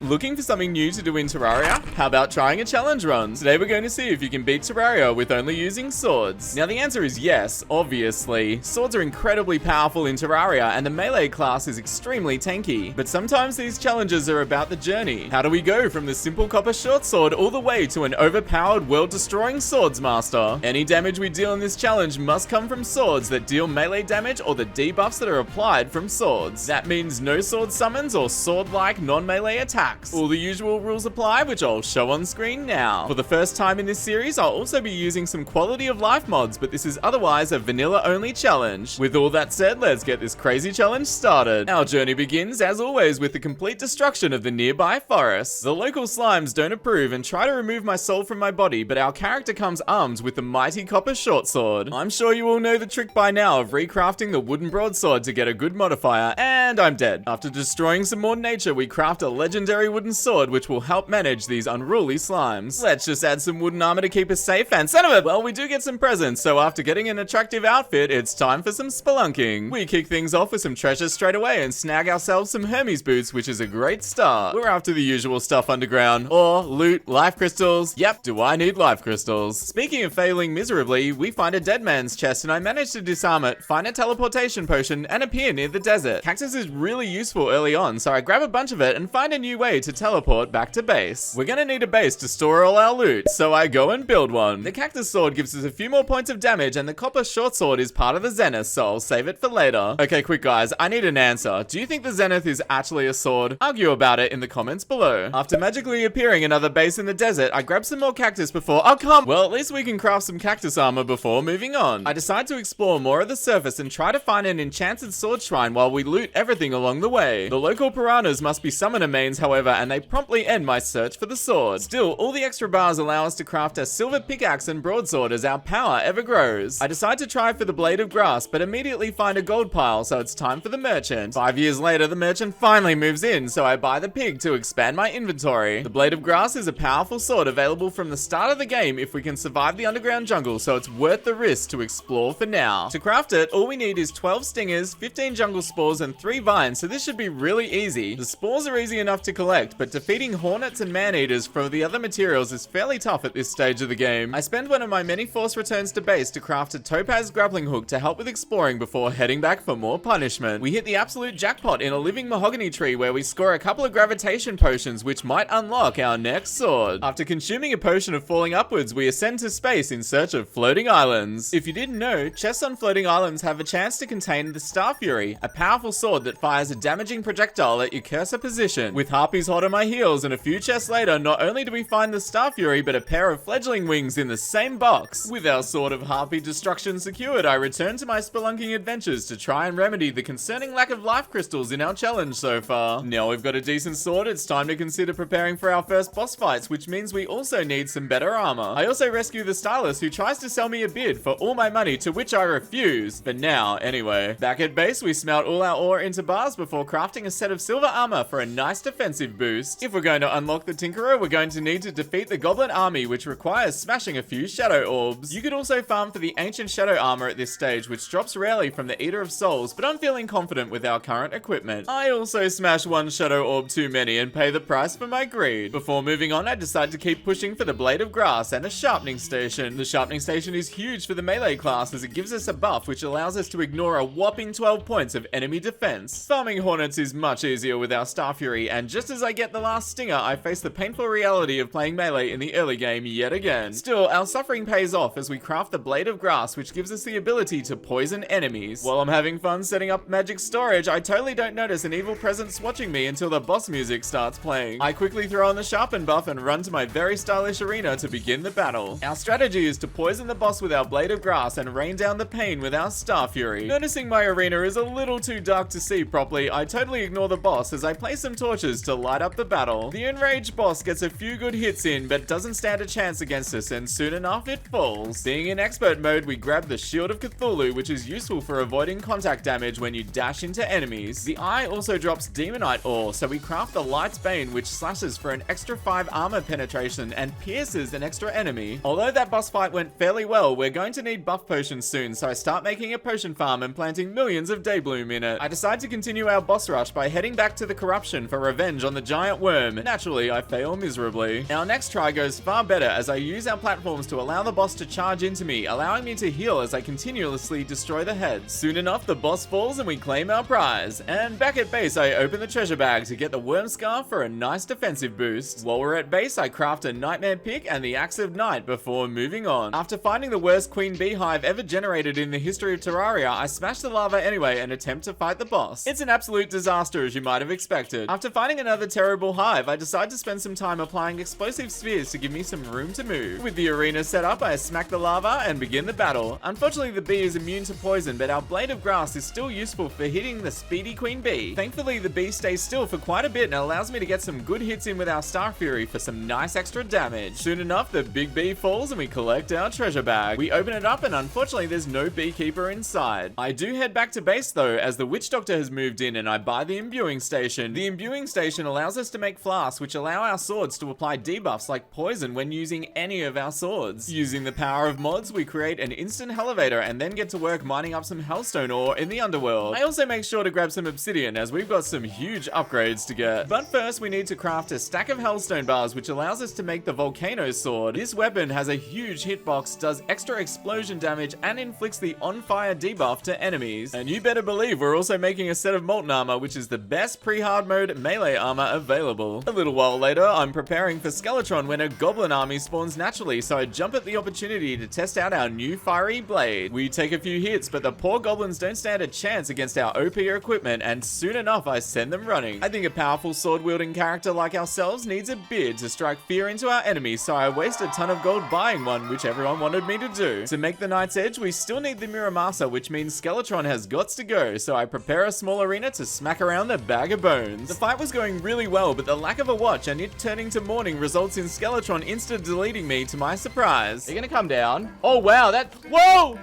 Looking for something new to do in Terraria? How about trying a challenge run? Today we're going to see if you can beat Terraria with only using swords. Now the answer is yes, obviously. Swords are incredibly powerful in Terraria and the melee class is extremely tanky. But sometimes these challenges are about the journey. How do we go from the simple copper short sword all the way to an overpowered world-destroying swords master? Any damage we deal in this challenge must come from swords that deal melee damage or the debuffs that are applied from swords. That means no sword summons or sword-like non-melee attacks. All the usual rules apply, which I'll show on screen now. For the first time in this series, I'll also be using some quality of life mods, but this is otherwise a vanilla only challenge. With all that said, let's get this crazy challenge started. Our journey begins, as always, with the complete destruction of the nearby forests. The local slimes don't approve and try to remove my soul from my body, but our character comes armed with the mighty copper short sword. I'm sure you all know the trick by now of recrafting the wooden broadsword to get a good modifier, and I'm dead. After destroying some more nature, we craft a legendary wooden sword which will help manage these unruly slimes. Let's just add some wooden armor to keep us safe, and son of a, well, we do get some presents, so after getting an attractive outfit, it's time for some spelunking. We kick things off with some treasures straight away and snag ourselves some Hermes boots, which is a great start. We're after the usual stuff underground. Ore, loot, life crystals. Yep, do I need life crystals? Speaking of failing miserably, we find a dead man's chest and I manage to disarm it, find a teleportation potion, and appear near the desert. Cactus is really useful early on, so I grab a bunch of it and find a new way to teleport back to base. We're gonna need a base to store all our loot, so I go and build one. The cactus sword gives us a few more points of damage, and the copper short sword is part of the Zenith, so I'll save it for later. Okay, quick guys, I need an answer. Do you think the Zenith is actually a sword? Argue about it in the comments below. After magically appearing another base in the desert, I grab some more cactus before— well, at least we can craft some cactus armor before moving on. I decide to explore more of the surface and try to find an enchanted sword shrine while we loot everything along the way. The local piranhas must be summoner mains, however, and they promptly end my search for the sword. Still, all the extra bars allow us to craft a silver pickaxe and broadsword as our power ever grows. I decide to try for the blade of grass, but immediately find a gold pile, so it's time for the merchant. 5 years later, the merchant finally moves in, so I buy the pig to expand my inventory. The blade of grass is a powerful sword available from the start of the game if we can survive the underground jungle, so it's worth the risk to explore for now. To craft it, all we need is 12 stingers, 15 jungle spores, and 3 vines, so this should be really easy. The spores are easy enough to collect, but defeating hornets and man-eaters for the other materials is fairly tough at this stage of the game. I spend one of my many forced returns to base to craft a topaz grappling hook to help with exploring before heading back for more punishment. We hit the absolute jackpot in a living mahogany tree where we score a couple of gravitation potions which might unlock our next sword. After consuming a potion of falling upwards, we ascend to space in search of floating islands. If you didn't know, chests on floating islands have a chance to contain the Star Fury, a powerful sword that fires a damaging projectile at your cursor position. With harpies hot on my heels and a few chests later, not only do we find the Star Fury, but a pair of fledgling wings in the same box. With our sword of harpy destruction secured, I return to my spelunking adventures to try and remedy the concerning lack of life crystals in our challenge so far. Now we've got a decent sword, it's time to consider preparing for our first boss fights, which means we also need some better armor. I also rescue the stylist who tries to sell me a bid for all my money, to which I refuse. For now, anyway. Back at base, we smelt all our ore into bars before crafting a set of silver armor for a nice defensive boost. If we're going to unlock the Tinkerer, we're going to need to defeat the Goblin army, which requires smashing a few shadow orbs. You could also farm for the ancient shadow armor at this stage, which drops rarely from the Eater of Souls, but I'm feeling confident with our current equipment. I also smash one shadow orb too many and pay the price for my greed. Before moving on, I decide to keep pushing for the blade of grass and a sharpening station. The sharpening station is huge for the melee class as it gives us a buff which allows us to ignore a whopping 12 points of enemy defense. Farming hornets is much easier with our Star Fury, and just as I get the last stinger, I face the painful reality of playing melee in the early game yet again. Still, our suffering pays off as we craft the blade of grass, which gives us the ability to poison enemies. While I'm having fun setting up magic storage, I totally don't notice an evil presence watching me until the boss music starts playing. I quickly throw on the sharpen buff and run to my very stylish arena to begin the battle. Our strategy is to poison the boss with our blade of grass and rain down the pain with our Star Fury. Noticing my arena is a little too dark to see properly, I totally ignore the boss as I place some torches to light up the battle. The enraged boss gets a few good hits in, but doesn't stand a chance against us, and soon enough it falls. Being in expert mode, we grab the Shield of Cthulhu, which is useful for avoiding contact damage when you dash into enemies. The Eye also drops Demonite ore, so we craft the Light's Bane, which slashes for an extra 5 armor penetration and pierces an extra enemy. Although that boss fight went fairly well, we're going to need buff potions soon, so I start making a potion farm and planting millions of Daybloom in it. I decide to continue our boss rush by heading back to the corruption for revenge on the giant worm. Naturally, I fail miserably. Our next try goes far better as I use our platforms to allow the boss to charge into me, allowing me to heal as I continuously destroy the heads. Soon enough, the boss falls and we claim our prize. And back at base, I open the treasure bag to get the worm scarf for a nice defensive boost. While we're at base, I craft a nightmare pick and the axe of night before moving on. After finding the worst queen beehive ever generated in the history of Terraria, I smash the lava anyway and attempt to fight the boss. It's an absolute disaster, as you might have expected. After finding another terrible hive, I decide to spend some time applying explosive spheres to give me some room to move. With the arena set up, I smack the lava and begin the battle. Unfortunately, the bee is immune to poison, but our blade of grass is still useful for hitting the speedy queen bee. Thankfully, the bee stays still for quite a bit and allows me to get some good hits in with our Star Fury for some nice extra damage. Soon enough, the big bee falls and we collect our treasure bag. We open it up and unfortunately there's no beekeeper inside. I do head back to base though, as the witch doctor has moved in, and I buy the imbuing station. The imbuing station allows us to make flasks which allow our swords to apply debuffs like poison when using any of our swords. Using the power of mods, we create an instant elevator and then get to work mining up some hellstone ore in the underworld. I also make sure to grab some obsidian as we've got some huge upgrades to get. But first we need to craft a stack of hellstone bars which allows us to make the volcano sword. This weapon has a huge hitbox, does extra explosion damage, and inflicts the on fire debuff to enemies. And you better believe we're also making a set of molten armor, which is the best pre-hard mode melee armor available. A little while later, I'm preparing for Skeletron when a goblin army spawns naturally, so I jump at the opportunity to test out our new fiery blade. We take a few hits, but the poor goblins don't stand a chance against our OP equipment, and soon enough I send them running. I think a powerful sword-wielding character like ourselves needs a beard to strike fear into our enemies, so I waste a ton of gold buying one, which everyone wanted me to do. To make the Knight's Edge, we still need the Muramasa, which means Skeletron has gots to go, so I prepare a small arena to smack around the bag of bones. The fight was going really well, but the lack of a watch and it turning to morning results in Skeletron insta-deleting me to my surprise. They're gonna come down. Oh wow, whoa!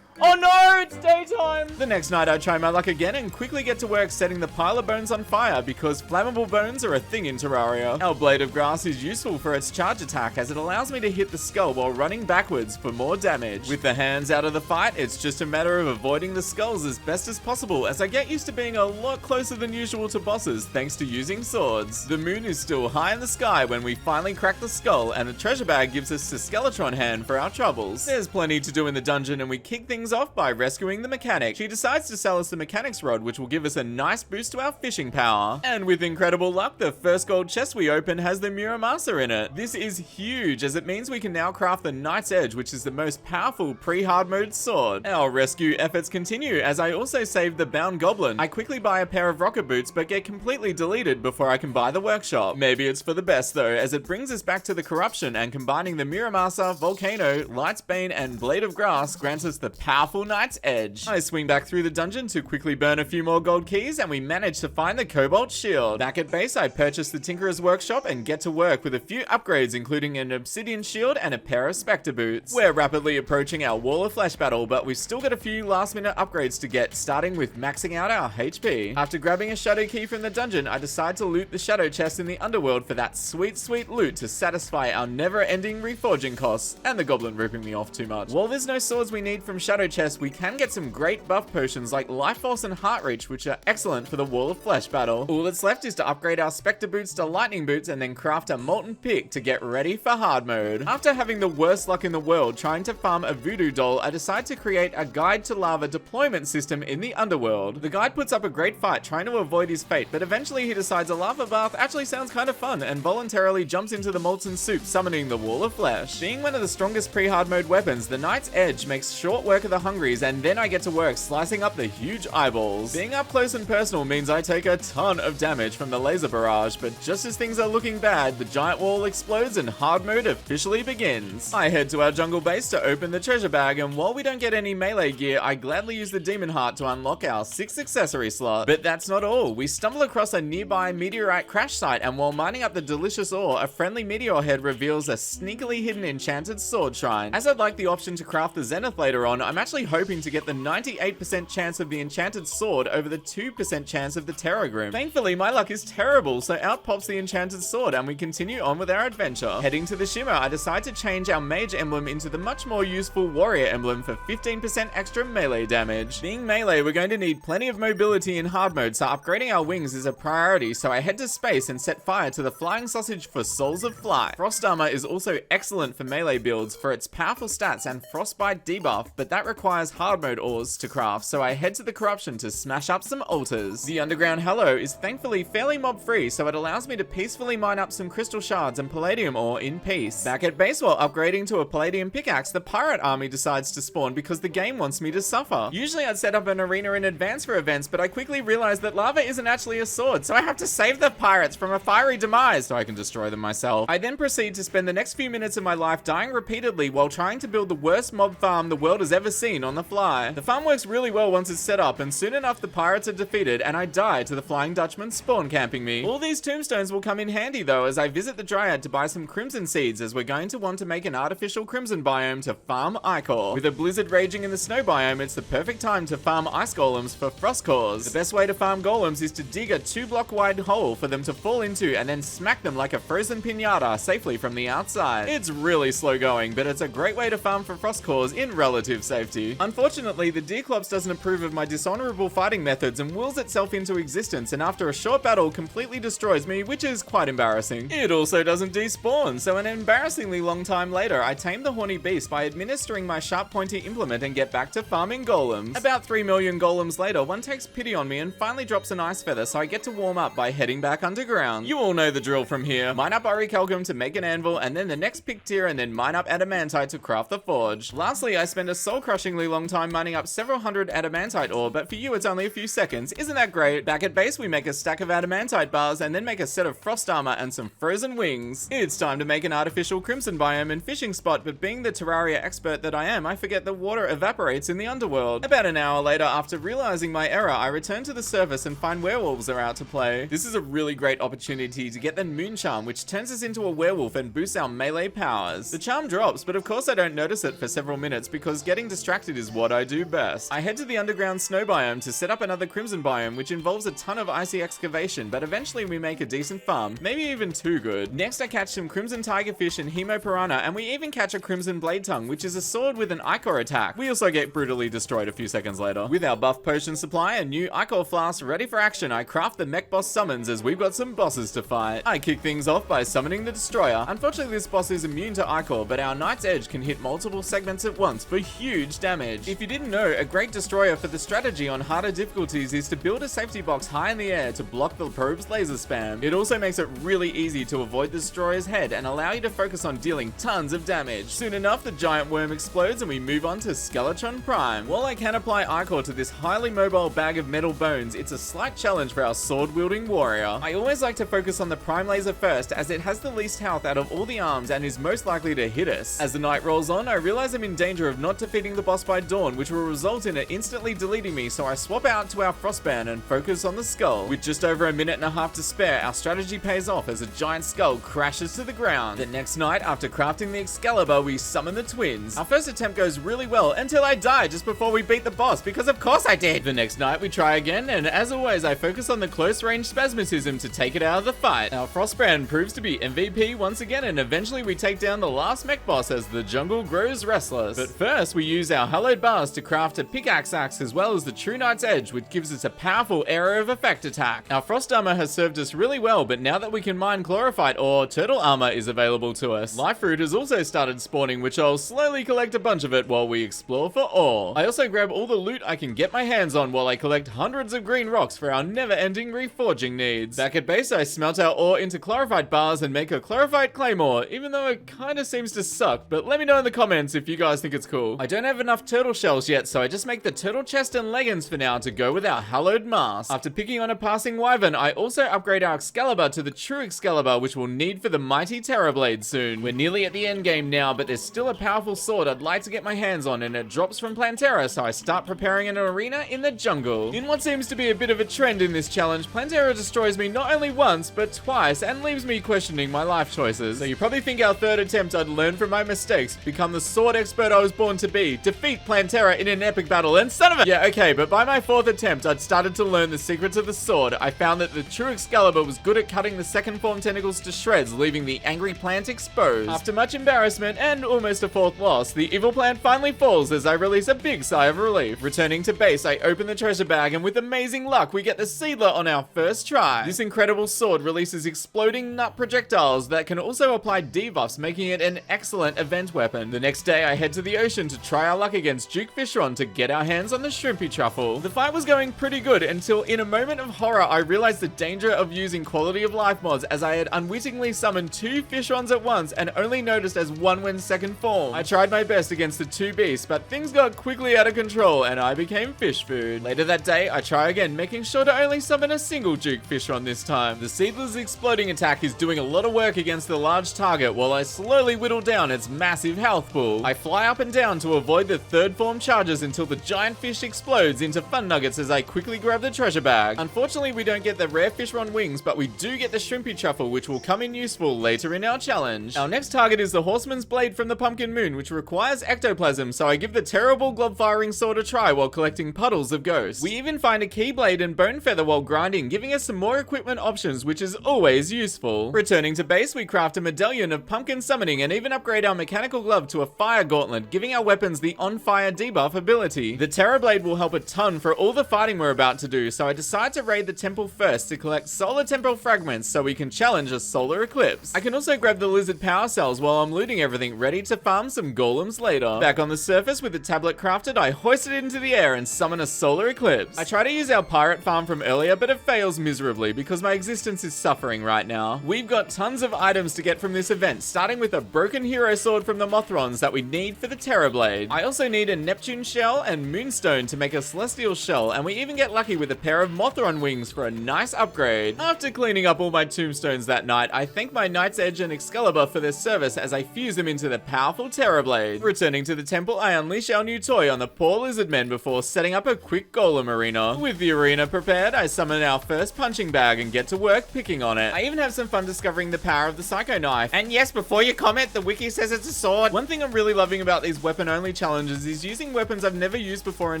Oh no, it's daytime! The next night I try my luck again and quickly get to work setting the pile of bones on fire because flammable bones are a thing in Terraria. Our blade of grass is useful for its charge attack as it allows me to hit the skull while running backwards for more damage. With the hands out of the fight, it's just a matter of avoiding the skulls as best as possible as I get used to being a lot closer than usual to bosses thanks to using swords. The moon is still high in the sky when we finally crack the skull, and the treasure bag gives us the Skeletron hand for our troubles. There's plenty to do in the dungeon and we kick things off by rescuing the mechanic. She decides to sell us the mechanic's rod, which will give us a nice boost to our fishing power. And with incredible luck, the first gold chest we open has the Muramasa in it. This is huge as it means we can now craft the Knight's Edge, which is the most powerful pre-hard mode sword. Our rescue efforts continue as I also save the bound goblin. I quickly buy a pair of rocket boots but get completely deleted before I can buy the workshop. Maybe it's for the best though, as it brings us back to the corruption, and combining the Muramasa, Volcano, Light's Bane, and Blade of Grass grants us the powerful Knight's Edge. I swing back through the dungeon to quickly burn a few more gold keys, and we manage to find the Cobalt Shield. Back at base, I purchase the Tinkerer's Workshop and get to work with a few upgrades, including an Obsidian Shield and a pair of Spectre Boots. We're rapidly approaching our Wall of Flesh battle, but we've still got a few last minute upgrades to get, starting with maxing out our HP. After grabbing a Shadow Key from the dungeon, I decide to loot the Shadow Chest in the underworld for that sweet, sweet loot to satisfy our never-ending reforging costs, and the goblin ripping me off too much. While there's no swords we need from Shadow Chest, we can get some great buff potions like Life Force and Heart Reach, which are excellent for the Wall of Flesh battle. All that's left is to upgrade our Spectre Boots to Lightning Boots and then craft a Molten Pick to get ready for hard mode. After having the worst luck in the world trying to farm a voodoo doll, I decide to create a Guide to Lava deployment system in the underworld. The guide puts up a great fight trying to avoid his fate, but eventually he decides a lava bath actually sounds kind of fun and voluntarily jumps into the molten soup, summoning the Wall of Flesh. Being one of the strongest pre-hard mode weapons, the Knight's Edge makes short work of the Hungries, and then I get to work slicing up the huge eyeballs. Being up close and personal means I take a ton of damage from the laser barrage, but just as things are looking bad, the giant wall explodes and hard mode officially begins. I head to our jungle base to open the treasure bag, and while we don't get any melee gear, I gladly use the demon heart to unlock our 6th accessory slot. But that's not all. We stumble across a nearby meteorite crash site, and while mining up the delicious ore, a friendly meteor head reveals a sneakily hidden enchanted sword shrine. As I'd like the option to craft the Zenith later on, I'm actually hoping to get the 98% chance of the enchanted sword over the 2% chance of the Terra Grim. Thankfully, my luck is terrible, so out pops the enchanted sword and we continue on with our adventure. Heading to the shimmer, I decide to change our mage emblem into the much more useful warrior emblem for 15% extra melee damage. Being melee, we're going to need plenty of mobility in hard mode, so upgrading our wings is a priority, so I head to space and set fire to the flying sausage for Souls of Flight. Frost armor is also excellent for melee builds for its powerful stats and frostbite debuff, but that requires hard mode ores to craft, so I head to the corruption to smash up some altars. The underground Hello is thankfully fairly mob free, so it allows me to peacefully mine up some crystal shards and palladium ore in peace. Back at base, while upgrading to a palladium pickaxe, the pirate army decides to spawn because the game wants me to suffer. Usually I'd set up an arena in advance for events, but I quickly realized that lava isn't actually a sword, so I have to save the pirates from a fiery demise so I can destroy them myself. I then proceed to spend the next few minutes of my life dying repeatedly while trying to build the worst mob farm the world has ever seen on the fly. The farm works really well once it's set up, and soon enough the pirates are defeated and I die to the Flying Dutchman spawn camping me. All these tombstones will come in handy though as I visit the Dryad to buy some crimson seeds, as we're going to want to make an artificial crimson biome to farm ichor. With a blizzard raging in the snow biome, it's the perfect time to farm ice golems for frost cores. The best way to farm golems is to dig a 2-block wide hole for them to fall into and then smack them like a frozen piñata safely from the outside. It's really slow going, but it's a great way to farm for frost cores in relative safety. Unfortunately, the Deerclops doesn't approve of my dishonorable fighting methods and wills itself into existence, and after a short battle completely destroys me, which is quite embarrassing. It also doesn't despawn, so an embarrassingly long time later, I tame the horny beast by administering my sharp pointy implement and get back to farming golems. About 3 million golems later, one takes pity on me and finally drops an ice feather, so I get to warm up by heading back underground. You all know the drill from here. Mine up orichalcum to make an anvil, and then the next pick tier, and then mine up adamantite to craft the forge. Lastly, I spend a soul-crushingly long time mining up several hundred adamantite ore, but for you it's only a few seconds. Isn't that great? Back at base, we make a stack of adamantite bars and then make a set of frost armor and some frozen wings. It's time to make an artificial crimson biome and fishing spot, but being the Terraria expert that I am, I forget that water evaporates in the underworld. About an hour later, after realizing my error, I return to the surface and find werewolves are out to play. This is a really great opportunity to get the moon charm, which turns us into a werewolf and boosts our melee powers. The charm drops, but of course I don't notice it for several minutes because getting distracted is what I do best. I head to the underground snow biome to set up another crimson biome, which involves a ton of icy excavation, but eventually we make a decent farm, maybe even too good. Next I catch some crimson tigerfish and hemopiranha, and we even catch a crimson blade tongue, which is a sword with an ichor attack. We also get brutally destroyed a few seconds later. With our buff potion supply and new ichor flask ready for action, I craft the mech boss summons as we've got some bosses to fight. I kick things off by summoning the destroyer. Unfortunately, this boss is immune to ichor, but our knight's edge can hit multiple segments at once for huge damage. If you didn't know, a great destroyer for the strategy on harder difficulties is to build a safety box high in the air to block the probe's laser spam. It also makes it really easy to avoid the destroyer's head and allow you to focus on dealing tons of damage. Soon enough, the giant worm explodes and we move on to Skeletron Prime. While I can apply ichor to this highly mobile bag of metal bones, it's a slight challenge for our sword-wielding warrior. I always like to focus on the prime laser first, as it has the least health out of all the arms and is most likely to hit us. As the night rolls on, I realize I'm in danger of not defeating the boss by dawn, which will result in it instantly deleting me, so I swap out to our frostband and focus on the skull. With just over a minute and a half to spare, our strategy pays off as a giant skull crashes to the ground. The next night, after crafting the Excalibur, we summon the twins. Our first attempt goes really well until I die just before we beat the boss, because of course I did. The next night we try again, and as always I focus on the close range spasmatism to take it out of the fight. Our frostbrand proves to be MVP once again, and eventually we take down the last mech boss as the jungle grows restless. But first we use our hallowed bars to craft a pickaxe axe as well as the true knight's edge, which gives us a powerful area of effect attack. Our frost armor has served us really well, but now that we can mine chlorophyte ore, turtle armor is available to us. Life fruit has also started spawning, which I'll slowly collect a bunch of it while we explore for ore. I also grab all the loot I can get my hands on while I collect hundreds of green rocks for our never-ending reforging needs. Back at base, I smelt our ore into chlorophyte bars and make a chlorophyte claymore, even though it kinda seems to suck, but let me know in the comments if you guys think it's cool. I don't have enough turtle shells yet, so I just make the turtle chest and leggings for now to go with our hallowed mask. After picking on a passing wyvern, I also upgrade our Excalibur to the true Excalibur, which we'll need for the mighty Terra blade soon. We're nearly at the end game now, but there's still a powerful sword I'd like to get my hands on, and it drops from Plantera, so I start preparing an arena in the jungle. In what seems to be a bit of a trend in this challenge, Plantera destroys me not only once, but twice, and leaves me questioning my life choices. So you probably think our third attempt I'd learn from my mistakes, become the sword expert I was born to be, defeat Plantera in an epic battle, and son of a— Yeah, okay, but by my 4th attempt, I'd started to learn the secrets of the sword. I found that the true Excalibur was good at cutting the second form tentacles to shreds, leaving the angry plant exposed. After much embarrassment and almost a 4th loss, the evil plant finally falls as I release a big sigh of relief. Returning to base, I open the treasure bag, and with amazing luck, we get the Seedler on our first try. This incredible sword releases exploding nut projectiles that can also apply debuffs, making it an excellent event weapon. The next day, I head to the ocean to try our luck against Duke Fishron to get our hands on the shrimpy truffle. The fight was going pretty good until, in a moment of horror, I realized the danger of using quality of life mods, as I had unwittingly summoned 2 Fishrons at once and only noticed as one went second form. I tried my best against the 2 beasts, but things got quickly out of control and I became fish food. Later that day, I try again, making sure to only summon a single Duke Fishron this time. The Seedler's exploding attack is doing a lot of work against the large target while I slowly whittle down its massive health pool. I fly up and down to avoid the 3rd form charges until the giant fish explodes into fun nuggets as I quickly grab the treasure bag. Unfortunately, we don't get the rare Fishron wings, but we do get the shrimpy truffle, which will come in useful later in our challenge. Our next target is the Horseman's Blade from the Pumpkin Moon, which requires ectoplasm, so I give the terrible glob-firing sword a try while collecting puddles of ghosts. We even find a keyblade and bone feather while grinding, giving us some more equipment options, which is always useful. Returning to base, we craft a medallion of pumpkin summoning and even upgrade our mechanical glove to a fire gauntlet, giving our weapons the on-fire debuff ability. The Terra Blade will help a ton for all the fighting we're about to do, so I decide to raid the temple first to collect solar temple fragments so we can challenge a solar eclipse. I can also grab the lizard power cells while I'm looting everything, ready to farm some golems later. Back on the surface with the tablet crafted, I hoist it into the air and summon a solar eclipse. I try to use our pirate farm from earlier, but it fails miserably because my existence is suffering right now. We've got tons of items to get from this event, starting with a broken hero sword from the Mothrons that we need for the Terra Blade. I also need a Neptune shell and Moonstone to make a celestial shell, and we even get lucky with a pair of Mothron wings for a nice upgrade. After cleaning up all my tombstones that night, I thank my Knight's Edge and Excalibur for their service as I fuse them into the powerful Terra Blade. Returning to the temple, I unleash our new toy on the poor lizard men before setting up a quick golem arena. With the arena prepared, I summon our first punching bag and get to work picking on it. I even have some fun discovering the power of the Psycho Knife. And yes, before you comment, the wiki says it's a sword. One thing I'm really loving about these weapon-only challenges is using weapons I've never used before in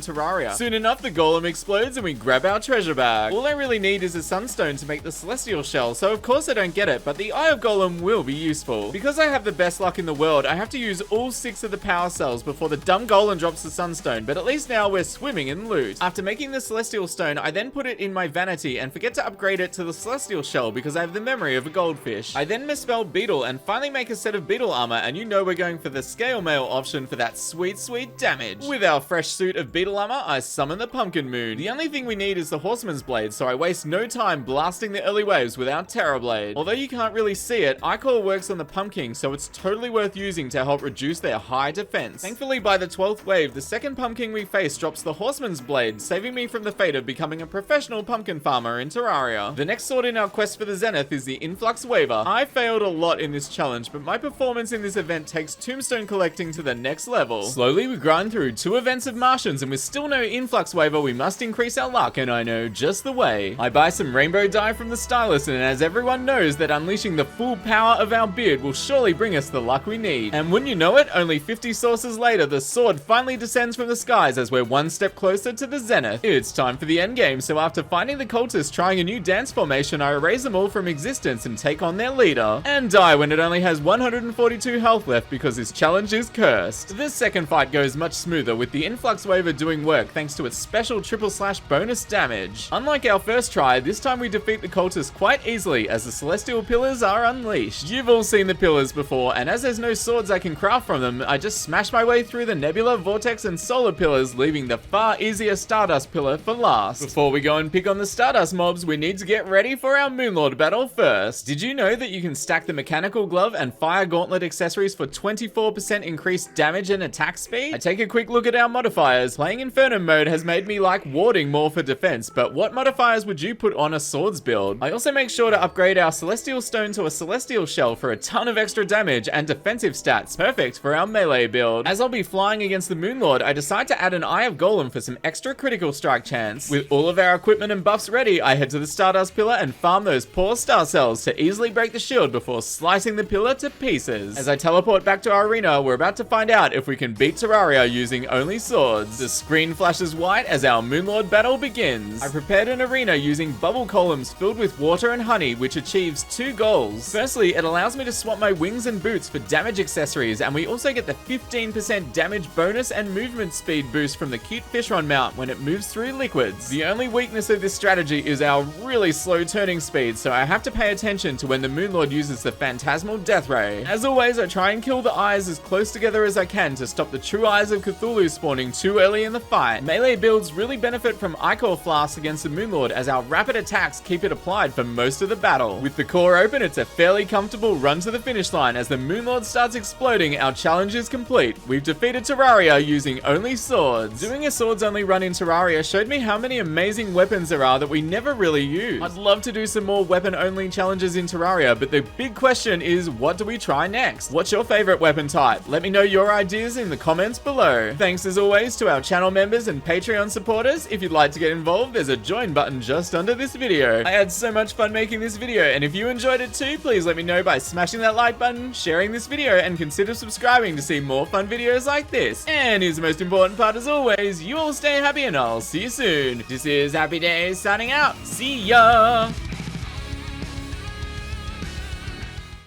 Terraria. Soon enough, the golem explodes and we grab our treasure bag. All I really need is a sunstone to make the celestial shell, so of course I don't get it, but the Eye of Golem will be useful. Because I have the best luck in the world, I have to use all 6 of the power cells before the dumb golem drops the sunstone, but at least now we're swimming in loot. After making the celestial stone, I then put it in my vanity and forget to upgrade it to the celestial shell because I have the memory of a goldfish. I then misspell beetle and finally make a set of beetle armor, and you know we're going for the scale mail option for that sweet, sweet damage. With our fresh suit of beetle armor, I summon the Pumpkin Moon. The only thing we need is the Horseman's Blade, so I waste no time blasting the early waves with our Terra Blade. Although you can't really see it, Ichor works on the Pumpkin, so it's totally worth using to help reduce their high defense. Thankfully, by the 12th wave, the second Pumpkin we face drops the Horseman's Blade, saving me from the fate of becoming a professional pumpkin farmer in Terraria. The next sword in our quest for the Zenith is the Influx Waver. I failed a lot in this challenge, but my performance in this event takes tombstone collecting to the next level. Slowly, we grind through 2 events of Martians, and with still no Influx Waver, we must increase our luck, and I know just the way. I buy some rainbow dye from the stylist, and as everyone knows that unleashing the full power of our beard will surely bring us the luck we need. And wouldn't you know it, only 50 sources later, the sword finally descends from the skies as we're one step closer to the Zenith. It's time for the endgame, so after finding the cultists trying a new dance formation, I erase them all from existence and take on their leader, and die when it only has 142 health left because this challenge is cursed. This second fight goes much smoother, with the Influx Waver doing work thanks to its special // bonus damage. Unlike our first try, this time we defeat the cultists quite easily as the Celestial Pillars are unleashed. You've all seen the pillars before, and as there's no swords I can craft from them, I just smash my way through the Nebula, Vortex, and Solar pillars, leaving the far easier Stardust pillar for last. Before we go and pick on the Stardust mobs, we need to get ready for our Moonlord battle first. Did you know that you can stack the Mechanical Glove and Fire Gauntlet accessories for 24% increased damage and attack speed? I take a quick look at our modifiers. Playing Inferno mode has made me like warding more for defense, but what modifiers would you put on a swords build? I also make sure to upgrade our Celestial Stone to a Celestial Shell for a ton of extra damage and defensive stats, perfect for our melee build. As I'll be flying against the Moonlord, I decide to add an Eye of Golem for some extra critical strike chance. With all of our equipment and buffs ready, I head to the Stardust pillar and farm those poor star cells to easily break the shield before slicing the pillar to pieces. As I teleport back to our arena, we're about to find out if we can beat Terraria using only swords. The screen flashes white as our Moonlord battle begins. I prepared an arena using bubble columns filled with water and honey, which achieves 2 goals. Firstly, it allows me to swap my wings and boots for damage accessories, and we also get the 15% damage bonus and movement speed boost from the cute Fishron mount when it moves through liquids. The only weakness of this strategy is our really slow turning speed, so I have to pay attention to when the Moonlord uses the Phantasmal Death Ray. As always, I try and kill the eyes as close together as I can to stop the true eyes of Cthulhu spawning too early in the fight. Melee builds really benefit from Ichor Flasks against the Moonlord, as our rapid attacks keep it applied for most of the battle. With the core open, it's a fairly comfortable run to the finish line. As the Moonlord starts exploding, our challenge is complete. We've defeated Terraria using only swords. Doing a swords only run in Terraria showed me how many amazing weapons there are that we never really use. I'd love to do some more weapon only challenges in Terraria, but the big question is, what do we try next? What's your favorite weapon type? Let me know your ideas in the comments below. Thanks as always to our channel members and Patreon supporters. If you'd like to get involved, there's a join button just under this video. I had so much fun making this video, and if you enjoyed it too, please let me know by smashing that like button, sharing this video, and consider subscribing to see more fun videos like this. And here's the most important part as always, you all stay happy and I'll see you soon. This is HappyDays signing out. See ya!